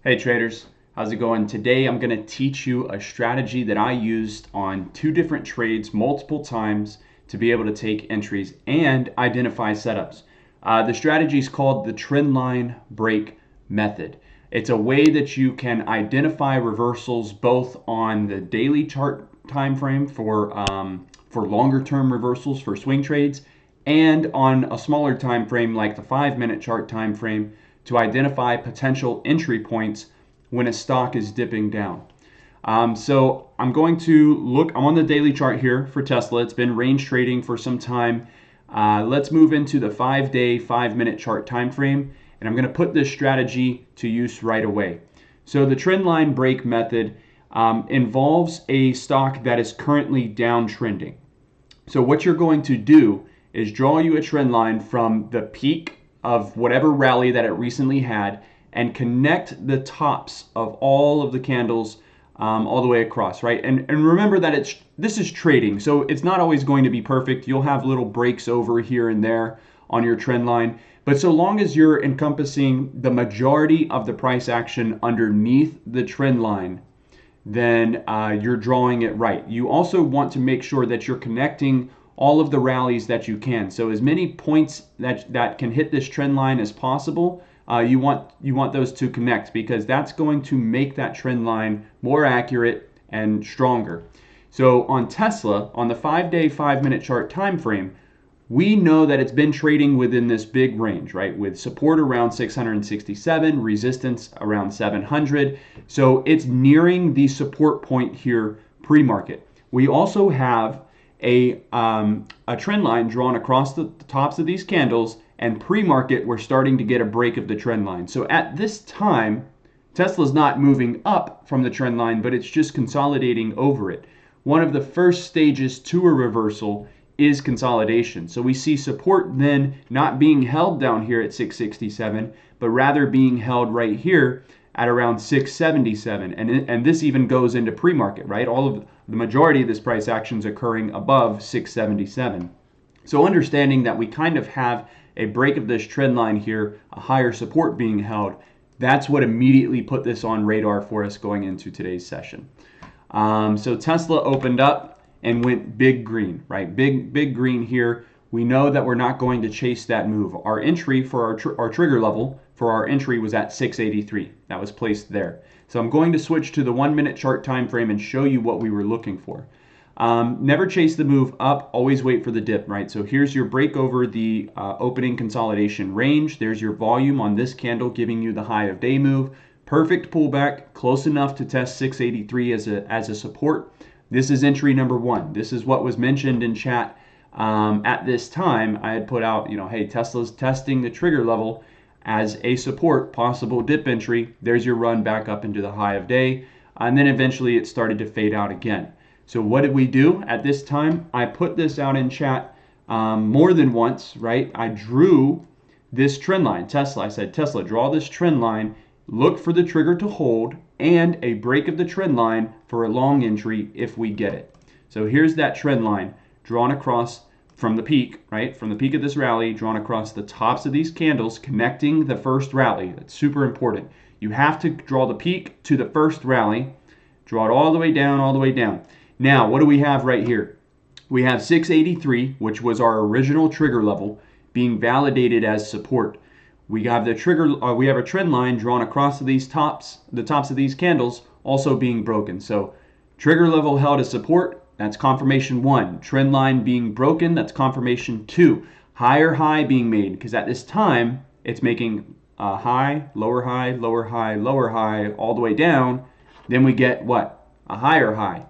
Hey traders, how's it going? Today I'm going to teach you a strategy that I used on two different trades multiple times to be able to take entries and identify setups. The strategy is called the Trendline break method. It's a way that you can identify reversals both on the daily chart time frame for longer term reversals for swing trades and on a smaller time frame like the 5-minute chart time frame to identify potential entry points when a stock is dipping down. So I'm going to look, I'm on the daily chart here for Tesla. It's been range trading for some time. Let's move into the 5-day, 5-minute chart time frame, and I'm going to put this strategy to use right away. So the trend line break method involves a stock that is currently downtrending. So what you're going to do is draw you a trend line from the peak of whatever rally that it recently had and connect the tops of all of the candles all the way across, right? And remember that this is trading, so it's not always going to be perfect. You'll have little breaks over here and there on your trend line, but so long as you're encompassing the majority of the price action underneath the trend line, then you're drawing it right. You also want to make sure that you're connecting all of the rallies that you can. So as many points that can hit this trend line as possible, you want those to connect, because that's going to make that trend line more accurate and stronger. So on Tesla, on the 5-day, 5-minute chart time frame, we know that it's been trading within this big range, right? With support around 667, resistance around 700. So it's nearing the support point here pre-market. We also have a trend line drawn across the tops of these candles, and pre-market we're starting to get a break of the trend line. So at this time, Tesla's not moving up from the trend line, but it's just consolidating over it. One of the first stages to a reversal is consolidation. So we see support then not being held down here at 667, but rather being held right here at around 677. And this even goes into pre-market, right? All of the majority of this price action is occurring above 677. So understanding that we kind of have a break of this trend line here, a higher support being held, that's what immediately put this on radar for us going into today's session. So Tesla opened up and went big green, right? Big green here. We know that we're not going to chase that move. Our entry for our trigger level for our entry was at 683. That was placed there. So I'm going to switch to the 1-minute chart time frame and show you what we were looking for. Never chase the move up, always wait for the dip, right? So here's your break over the opening consolidation range. There's your volume on this candle giving you the high of day move. Perfect pullback, close enough to test 683 as a support. This is entry number one. This is what was mentioned in chat at this time. I had put out, hey, Tesla's testing the trigger level as a support, possible dip entry. There's your run back up into the high of day. And then eventually it started to fade out again. So what did we do at this time? I put this out in chat more than once, right? I drew this trend line, Tesla. I said, Tesla, draw this trend line, look for the trigger to hold, and a break of the trend line for a long entry if we get it. So here's that trend line drawn across from the peak, right? From the peak of this rally, drawn across the tops of these candles, connecting the first rally. That's super important. You have to draw the peak to the first rally, draw it all the way down, all the way down. Now, what do we have right here? We have 683, which was our original trigger level, being validated as support. We have the we have a trend line drawn across the tops of these candles, also being broken. So trigger level held as support, that's confirmation 1. Trend line being broken, that's confirmation 2. Higher high being made, because at this time it's making a high, lower high, lower high, lower high, all the way down. Then we get what? A higher high.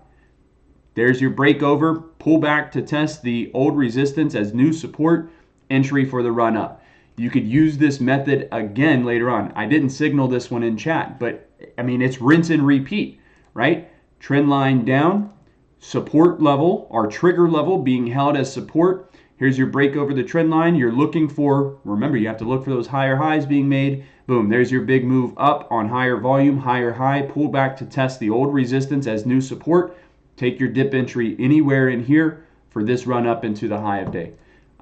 There's your break over, pull back to test the old resistance as new support, entry for the run up. You could use this method again later on. I didn't signal this one in chat, but I mean, it's rinse and repeat, right? Trend line down, support level, our trigger level being held as support. Here's your break over the trend line. You're looking for, remember, you have to look for those higher highs being made. Boom, there's your big move up on higher volume, higher high, pull back to test the old resistance as new support. Take your dip entry anywhere in here for this run up into the high of day.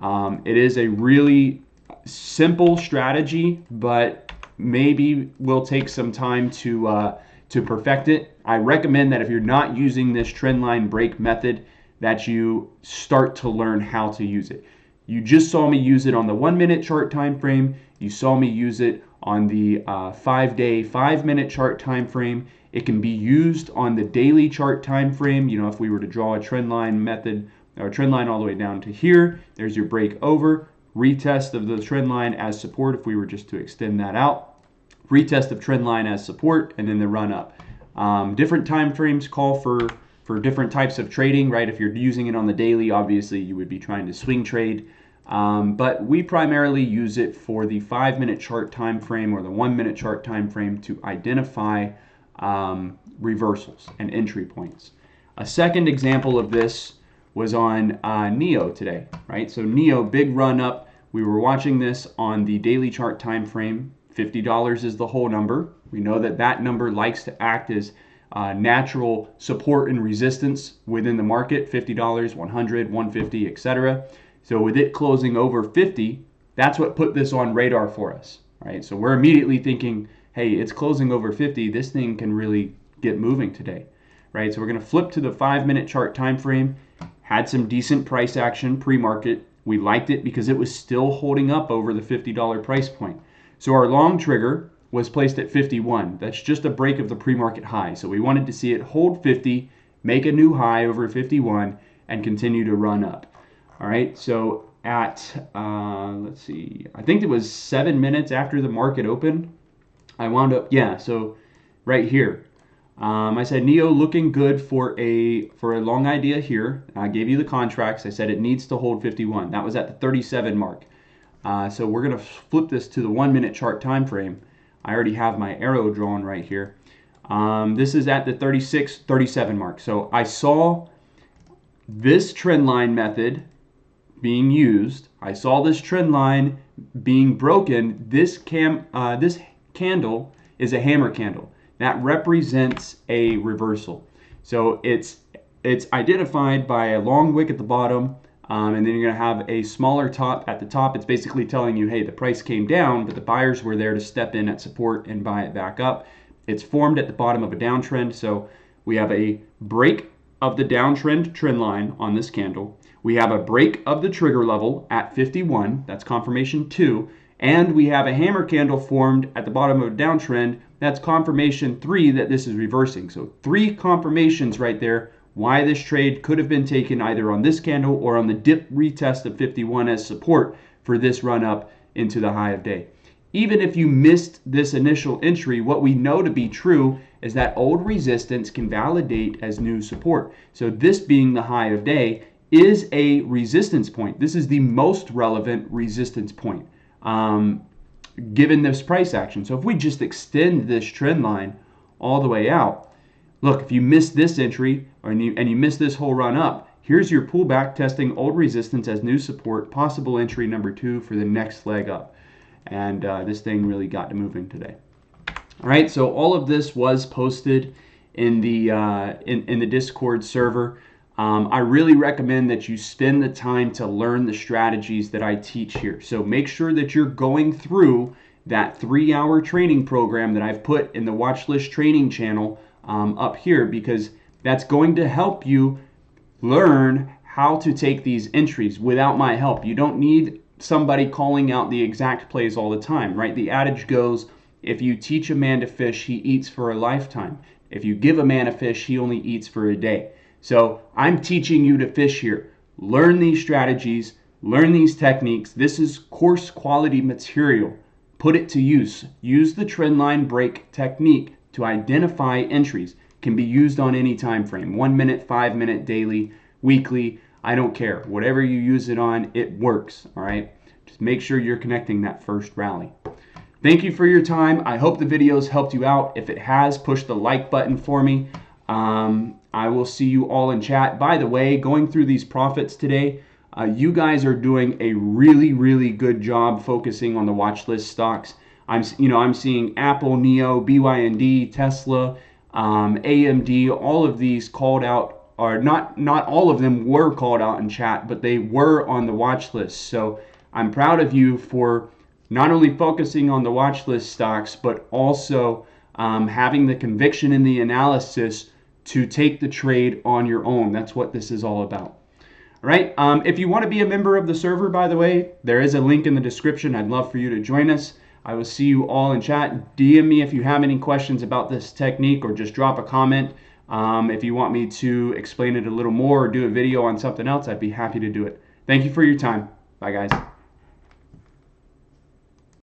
It is a really simple strategy, but maybe will take some time to perfect it. I recommend that if you're not using this trendline break method, that you start to learn how to use it. You just saw me use it on the 1 minute chart time frame. You saw me use it on the 5-day, 5-minute chart time frame. It can be used on the daily chart time frame. You know, if we were to draw a trend line method or trend line all the way down to here, there's your break over, retest of the trend line as support if we were just to extend that out, retest of trend line as support, and then the run up. Different time frames call for different types of trading, right? If you're using it on the daily, obviously you would be trying to swing trade. But we primarily use it for the 5-minute chart time frame or the 1-minute chart time frame to identify reversals and entry points. A second example of this was on NEO today, right? So NEO, big run up. We were watching this on the daily chart time frame. $50 is the whole number. We know that that number likes to act as natural support and resistance within the market, $50, $100, $150, etc. So with it closing over 50, that's what put this on radar for us, right? So we're immediately thinking, hey, it's closing over 50. This thing can really get moving today, right? So we're going to flip to the 5-minute chart time frame. Had some decent price action pre-market. We liked it because it was still holding up over the $50 price point. So our long trigger was placed at 51. That's just a break of the pre-market high. So we wanted to see it hold 50, make a new high over 51, and continue to run up. All right, so at, let's see, I think it was 7 minutes after the market opened, I wound up, so right here. I said NEO looking good for a long idea here. I gave you the contracts. I said it needs to hold 51. That was at the 37 mark. So we're going to flip this to the 1-minute chart time frame. I already have my arrow drawn right here. This is at the 36, 37 mark. So I saw this trend line method being used. I saw this trend line being broken. This candle is a hammer candle. That represents a reversal. So it's identified by a long wick at the bottom, and then you're going to have a smaller top at the top. It's basically telling you, hey, the price came down, but the buyers were there to step in at support and buy it back up. It's formed at the bottom of a downtrend, so we have a break of the downtrend trend line on this candle. We have a break of the trigger level at 51, that's confirmation 2, and we have a hammer candle formed at the bottom of a downtrend. That's confirmation 3 that this is reversing. So 3 confirmations right there why this trade could have been taken either on this candle or on the dip retest of 51 as support for this run up into the high of day. Even if you missed this initial entry, what we know to be true is that old resistance can validate as new support. So this being the high of day is a resistance point. This is the most relevant resistance point given this price action. So if we just extend this trend line all the way out, look, if you missed this entry and you missed this whole run up, here's your pullback testing old resistance as new support, possible entry number 2 for the next leg up. And this thing really got to moving today. All right, so all of this was posted in the in the Discord server. I really recommend that you spend the time to learn the strategies that I teach here. So make sure that you're going through that 3-hour training program that I've put in the watch list training channel up here, because that's going to help you learn how to take these entries without my help. You don't need somebody calling out the exact plays all the time, right? The adage goes, if you teach a man to fish, he eats for a lifetime. If you give a man a fish, he only eats for a day. So I'm teaching you to fish here. Learn these strategies, learn these techniques. This is course quality material. Put it to use. Use the trend line break technique to identify entries. Can be used on any time frame, 1 minute, 5 minute, daily, weekly. I don't care. Whatever you use it on, it works. All right. Just make sure you're connecting that first rally. Thank you for your time. I hope the video's helped you out. If it has, push the like button for me. I will see you all in chat. By the way, going through these profits today, you guys are doing a really, really good job focusing on the watch list stocks. I'm seeing Apple, NEO, BYND, Tesla, AMD, all of these called out, or not all of them were called out in chat, but they were on the watch list. So I'm proud of you for not only focusing on the watch list stocks, but also having the conviction in the analysis to take the trade on your own. That's what this is all about. All right. If you want to be a member of the server, by the way, there is a link in the description. I'd love for you to join us. I will see you all in chat. DM me if you have any questions about this technique, or just drop a comment. If you want me to explain it a little more or do a video on something else, I'd be happy to do it. Thank you for your time. Bye, guys.